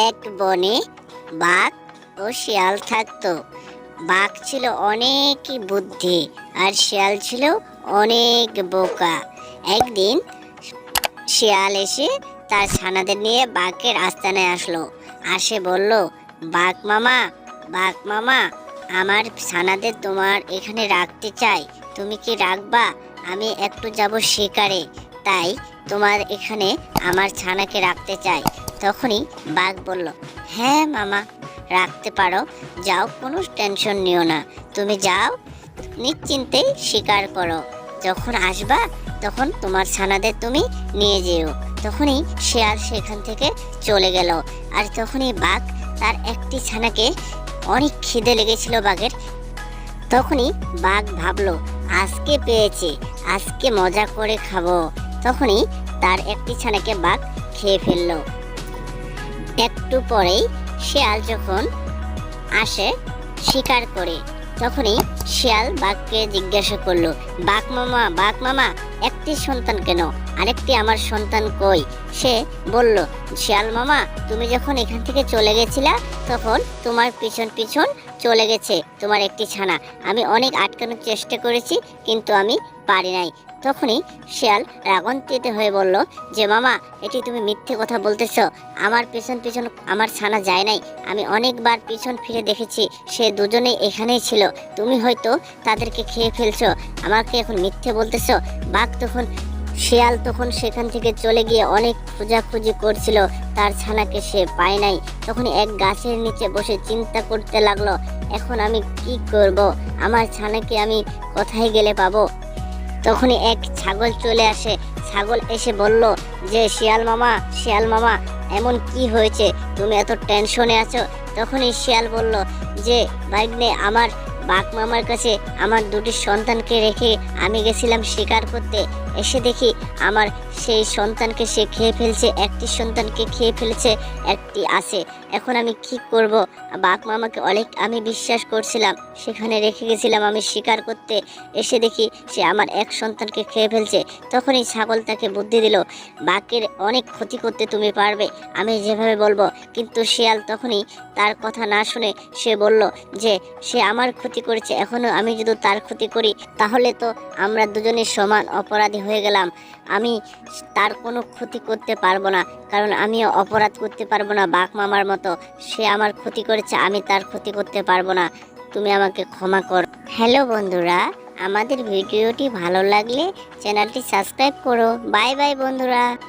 এক বনে বাঘ ও শিয়াল থাকতো। বাঘ ছিল অনেক বুদ্ধি আর শিয়াল ছিল অনেক বোকা। একদিন শিয়াল এসে তার ছানাদের নিয়ে বাঘের আস্তানায় আসলো। আসে বলল, বাঘ মামা, বাঘ মামা, আমার ছানাদের তোমার এখানে রাখতে চাই, তুমি কি রাখবা? আমি একটু যাব শিকারে, তাই তোমার এখানে আমার ছানাকে রাখতে চাই। তখনই বাঘ বলল, হ্যাঁ মামা, রাখতে পারো, যাও, কোনো টেনশন নিও না, তুমি যাও, নিশ্চিন্তে শিকার করো, যখন আসবা তখন তোমার ছানাদের তুমি নিয়ে যেও। তখনই শিয়াল সেখান থেকে চলে গেল। আর তখনই বাঘ তার একটি ছানাকে, অনেক খিদে লেগেছিল বাঘের, তখনই বাঘ ভাবলো, আজকে পেয়েছি, আজকে মজা করে খাবো। তখনই তার একটি ছানাকে বাঘ খেয়ে ফেললো। একটু পরেই শিয়াল যখন আসে শিকার করে, তখনই শিয়াল বাঘকে জিজ্ঞাসা করলো, বাঘ মামা, বাঘ মামা, একটি সন্তান কেন, আরেকটি আমার সন্তান কই? সে বলল, শিয়াল মামা, তুমি যখন এখান থেকে চলে গেছিলা তখন তোমার পিছন পিছন চলে গেছে তোমার একটি ছানা। আমি অনেক আটকানোর চেষ্টা করেছি, কিন্তু আমি পারি নাই। তখনই শিয়াল রাগান্বিত হয়ে বলল, যে মামা, এটি তুমি মিথ্যে কথা বলতেছ, আমার পিছন পিছন আমার ছানা যায় নাই, আমি অনেকবার পিছন ফিরে দেখেছি, সে দুজনেই এখানেই ছিল, তুমি হয়তো তাদেরকে খেয়ে ফেলছো, আমাকে এখন মিথ্যে বলতেছো। বাঘ তখন শিয়াল তখন সেখান থেকে চলে গিয়ে অনেক খোঁজাখুঁজি করছিল, তার ছানাকে সে পায় নাই। তখন এক গাছের নিচে বসে চিন্তা করতে লাগলো, এখন আমি কি করব, আমার ছানাকে আমি কোথায় গেলে পাবো? তখনই এক ছাগল চলে আসে। ছাগল এসে বলল, যে শিয়াল মামা, শিয়াল মামা, এমন কি হয়েছে, তুমি এত টেনশনে আছো? তখনই শিয়াল বলল, যে ভাগ্নে, আমার বাঘ মামার কাছে আমার দুটি সন্তানকে রেখে আমি গেছিলাম শিকার করতে, এসে দেখি আমার সেই সন্তানকে সে খেয়ে ফেলছে, একটি সন্তানকে খেয়ে ফেলেছে, একটি আছে, এখন আমি কি করব? বাঘ মামাকে অনেক আমি বিশ্বাস করছিলাম, সেখানে রেখে গেছিলাম আমি শিকার করতে, এসে দেখি সে আমার এক সন্তানকে খেয়ে ফেলছে। তখনই ছাগল তাকে বুদ্ধি দিল, বাঘের অনেক ক্ষতি করতে তুমি পারবে, আমি যেভাবে বলবো। কিন্তু শিয়াল তখনই তার কথা না শুনে সে বলল, যে সে আমার ক্ষতি করেছে, এখনো আমি যদি তার ক্ষতি করি তাহলে তো আমরা দুজনে সমান অপরাধী হয়ে গেলাম, আমি তার কোনো ক্ষতি করতে পারবো না, কারণ আমিও অপরাধ করতে পারবো না বাঘ মামার মতো, সে আমার ক্ষতি করেছে, আমি তার ক্ষতি করতে পারবো না, তুমি আমাকে ক্ষমা করো। হ্যালো বন্ধুরা, আমাদের ভিডিওটি ভালো লাগলে চ্যানেলটি সাবস্ক্রাইব করো। বাই বাই বন্ধুরা।